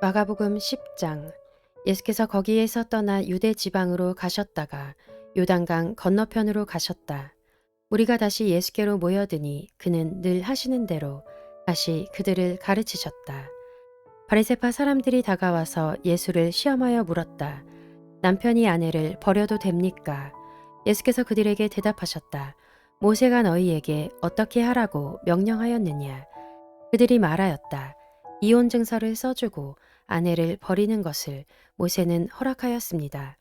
마가복음 10장. 예수께서 거기에서 떠나 유대 지방으로 가셨다가 요단강 건너편으로 가셨다. 우리가 다시 예수께로 모여드니 그는 늘 하시는 대로 다시 그들을 가르치셨다. 바리새파 사람들이 다가와서 예수를 시험하여 물었다. 남편이 아내를 버려도 됩니까? 예수께서 그들에게 대답하셨다. 모세가 너희에게 어떻게 하라고 명령하였느냐? 그들이 말하였다. 이혼 증서를 써주고 아내를 버리는 것을 모세는 허락하였습니다.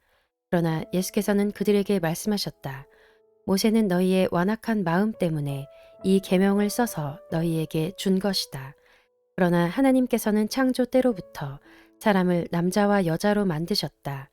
그러나 예수께서는 그들에게 말씀하셨다. 모세는 너희의 완악한 마음 때문에 이 계명을 써서 너희에게 준 것이다. 그러나 하나님께서는 창조 때로부터 사람을 남자와 여자로 만드셨다.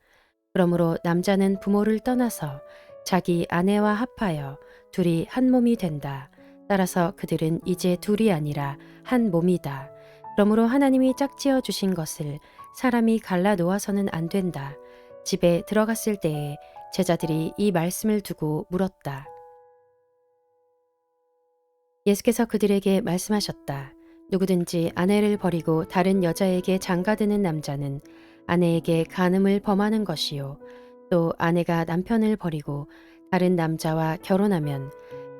그러므로 남자는 부모를 떠나서 자기 아내와 합하여 둘이 한 몸이 된다. 따라서 그들은 이제 둘이 아니라 한 몸이다. 그러므로 하나님이 짝지어 주신 것을 사람이 갈라 놓아서는 안 된다. 집에 들어갔을 때에 제자들이 이 말씀을 두고 물었다. 예수께서 그들에게 말씀하셨다. 누구든지 아내를 버리고 다른 여자에게 장가드는 남자는 아내에게 간음을 범하는 것이요. 또 아내가 남편을 버리고 다른 남자와 결혼하면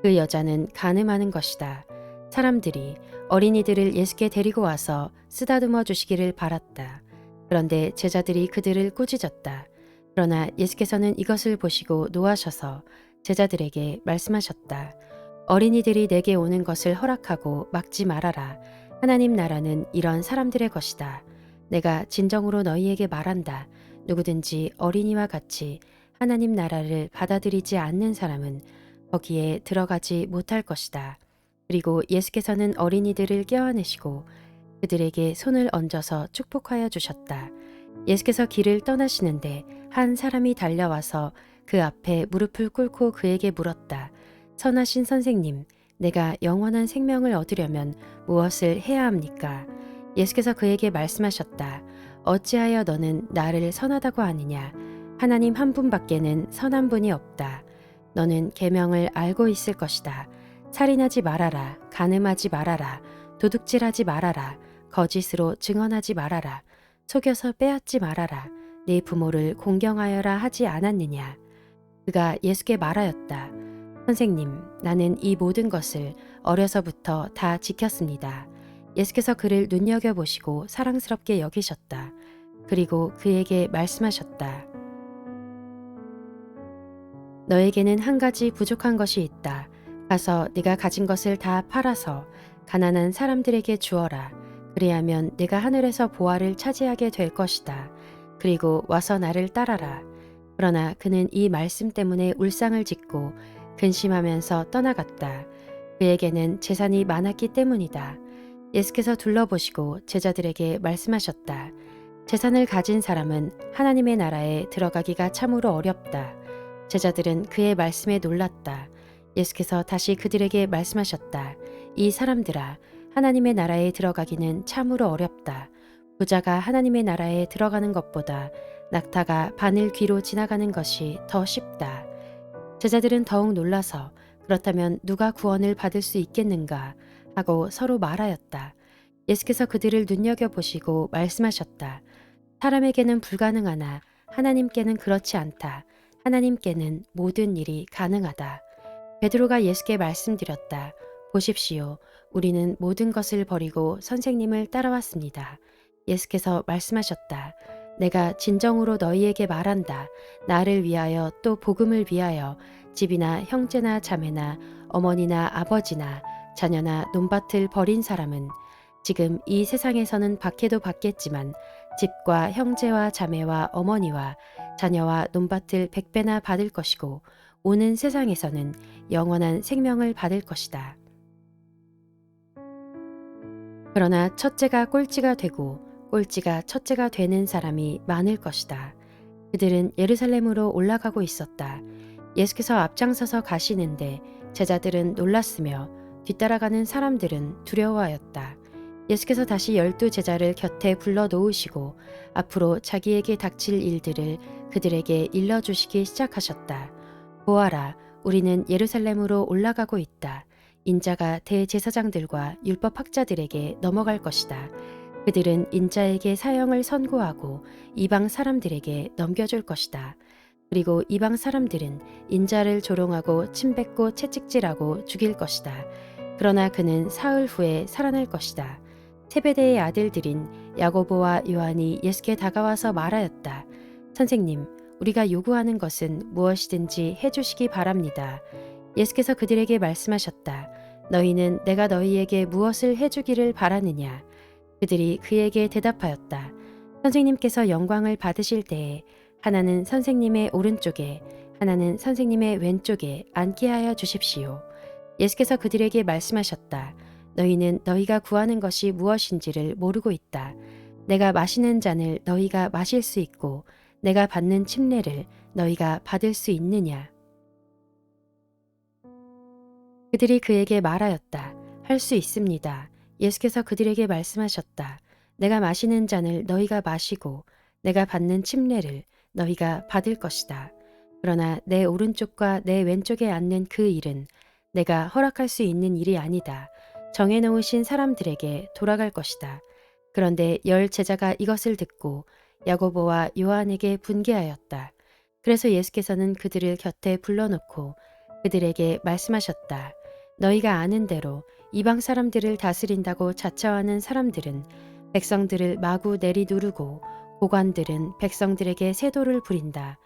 그 여자는 간음하는 것이다. 사람들이 어린이들을 예수께 데리고 와서 쓰다듬어 주시기를 바랐다. 그런데 제자들이 그들을 꾸짖었다. 그러나 예수께서는 이것을 보시고 노하셔서 제자들에게 말씀하셨다. 어린이들이 내게 오는 것을 허락하고 막지 말아라. 하나님 나라는 이런 사람들의 것이다. 내가 진정으로 너희에게 말한다. 누구든지 어린이와 같이 하나님 나라를 받아들이지 않는 사람은 거기에 들어가지 못할 것이다. 그리고 예수께서는 어린이들을 껴안으시고 그들에게 손을 얹어서 축복하여 주셨다. 예수께서 길을 떠나시는데 한 사람이 달려와서 그 앞에 무릎을 꿇고 그에게 물었다. 선하신 선생님, 내가 영원한 생명을 얻으려면 무엇을 해야 합니까? 예수께서 그에게 말씀하셨다. 어찌하여 너는 나를 선하다고 하느냐? 하나님 한 분밖에는 선한 분이 없다. 너는 계명을 알고 있을 것이다. 살인하지 말아라. 간음하지 말아라. 도둑질하지 말아라. 거짓으로 증언하지 말아라. 속여서 빼앗지 말아라. 네 부모를 공경하여라 하지 않았느냐? 그가 예수께 말하였다. 선생님, 나는 이 모든 것을 어려서부터 다 지켰습니다. 예수께서 그를 눈여겨보시고 사랑스럽게 여기셨다. 그리고 그에게 말씀하셨다. 너에게는 한 가지 부족한 것이 있다. 가서 네가 가진 것을 다 팔아서 가난한 사람들에게 주어라. 그리하면 네가 하늘에서 보화를 차지하게 될 것이다. 그리고 와서 나를 따라라. 그러나 그는 이 말씀 때문에 울상을 짓고 근심하면서 떠나갔다. 그에게는 재산이 많았기 때문이다. 예수께서 둘러보시고 제자들에게 말씀하셨다. 재산을 가진 사람은 하나님의 나라에 들어가기가 참으로 어렵다. 제자들은 그의 말씀에 놀랐다. 예수께서 다시 그들에게 말씀하셨다. 이 사람들아, 하나님의 나라에 들어가기는 참으로 어렵다. 부자가 하나님의 나라에 들어가는 것보다 낙타가 바늘 귀로 지나가는 것이 더 쉽다. 제자들은 더욱 놀라서 그렇다면 누가 구원을 받을 수 있겠는가 하고 서로 말하였다. 예수께서 그들을 눈여겨보시고 말씀하셨다. 사람에게는 불가능하나 하나님께는 그렇지 않다. 하나님께는 모든 일이 가능하다. 베드로가 예수께 말씀드렸다. 보십시오. 우리는 모든 것을 버리고 선생님을 따라왔습니다. 예수께서 말씀하셨다. 내가 진정으로 너희에게 말한다. 나를 위하여 또 복음을 위하여 집이나 형제나 자매나 어머니나 아버지나 자녀나 논밭을 버린 사람은 지금 이 세상에서는 박해도 받겠지만 집과 형제와 자매와 어머니와 자녀와 논밭을 100배나 받을 것이고 오는 세상에서는 영원한 생명을 받을 것이다. 그러나 첫째가 꼴찌가 되고 꼴찌가 첫째가 되는 사람이 많을 것이다. 그들은 예루살렘으로 올라가고 있었다. 예수께서 앞장서서 가시는데 제자들은 놀랐으며 뒤따라가는 사람들은 두려워하였다. 예수께서 다시 12 제자를 곁에 불러 놓으시고 앞으로 자기에게 닥칠 일들을 그들에게 일러주시기 시작하셨다. 보아라, 우리는 예루살렘으로 올라가고 있다. 인자가 대제사장들과 율법학자들에게 넘어갈 것이다. 그들은 인자에게 사형을 선고하고 이방 사람들에게 넘겨줄 것이다. 그리고 이방 사람들은 인자를 조롱하고 침뱉고 채찍질하고 죽일 것이다. 그러나 그는 사흘 후에 살아날 것이다. 세베대의 아들들인 야고보와 요한이 예수께 다가와서 말하였다. 선생님, 우리가 요구하는 것은 무엇이든지 해주시기 바랍니다. 예수께서 그들에게 말씀하셨다. 너희는 내가 너희에게 무엇을 해주기를 바라느냐? 그들이 그에게 대답하였다. 선생님께서 영광을 받으실 때에 하나는 선생님의 오른쪽에 하나는 선생님의 왼쪽에 앉게 하여 주십시오. 예수께서 그들에게 말씀하셨다. 너희는 너희가 구하는 것이 무엇인지를 모르고 있다. 내가 마시는 잔을 너희가 마실 수 있고 내가 받는 침례를 너희가 받을 수 있느냐? 그들이 그에게 말하였다. 할 수 있습니다. 예수께서 그들에게 말씀하셨다. 내가 마시는 잔을 너희가 마시고 내가 받는 침례를 너희가 받을 것이다. 그러나 내 오른쪽과 내 왼쪽에 앉는 그 일은 내가 허락할 수 있는 일이 아니다. 정해놓으신 사람들에게 돌아갈 것이다. 그런데 열 제자가 이것을 듣고 야고보와 요한에게 분개하였다. 그래서 예수께서는 그들을 곁에 불러놓고 그들에게 말씀하셨다. 너희가 아는 대로 이방 사람들을 다스린다고 자처하는 사람들은 백성들을 마구 내리누르고 고관들은 백성들에게 세도를 부린다.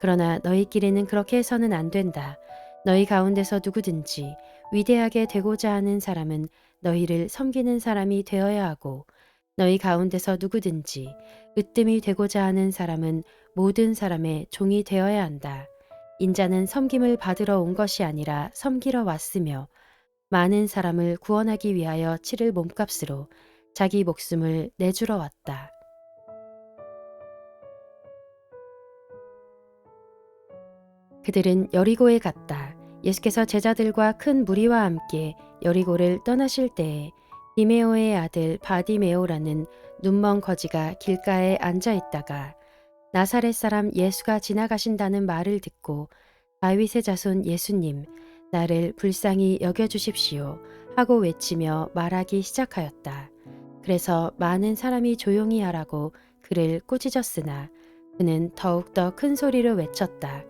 그러나 너희끼리는 그렇게 해서는 안 된다. 너희 가운데서 누구든지 위대하게 되고자 하는 사람은 너희를 섬기는 사람이 되어야 하고 너희 가운데서 누구든지 으뜸이 되고자 하는 사람은 모든 사람의 종이 되어야 한다. 인자는 섬김을 받으러 온 것이 아니라 섬기러 왔으며 많은 사람을 구원하기 위하여 치를 몸값으로 자기 목숨을 내주러 왔다. 그들은 여리고에 갔다. 예수께서 제자들과 큰 무리와 함께 여리고를 떠나실 때에 디메오의 아들 바디메오라는 눈먼 거지가 길가에 앉아 있다가 나사렛 사람 예수가 지나가신다는 말을 듣고 다윗의 자손 예수님, 나를 불쌍히 여겨주십시오 하고 외치며 말하기 시작하였다. 그래서 많은 사람이 조용히 하라고 그를 꾸짖었으나 그는 더욱더 큰 소리로 외쳤다.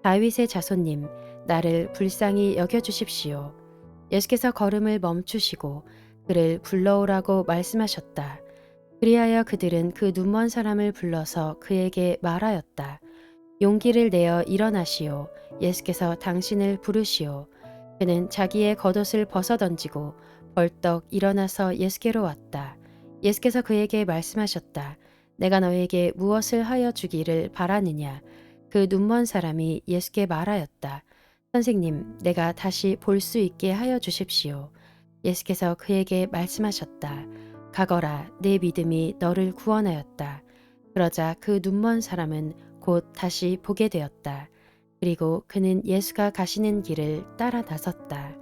다윗의 자손님, 나를 불쌍히 여겨주십시오. 예수께서 걸음을 멈추시고 그를 불러오라고 말씀하셨다. 그리하여 그들은 그 눈먼 사람을 불러서 그에게 말하였다. 용기를 내어 일어나시오. 예수께서 당신을 부르시오. 그는 자기의 겉옷을 벗어던지고 벌떡 일어나서 예수께로 왔다. 예수께서 그에게 말씀하셨다. 내가 너에게 무엇을 하여 주기를 바라느냐? 그 눈먼 사람이 예수께 말하였다. 선생님, 내가 다시 볼 수 있게 하여 주십시오. 예수께서 그에게 말씀하셨다. 가거라, 내 믿음이 너를 구원하였다. 그러자 그 눈먼 사람은 곧 다시 보게 되었다. 그리고 그는 예수가 가시는 길을 따라 나섰다.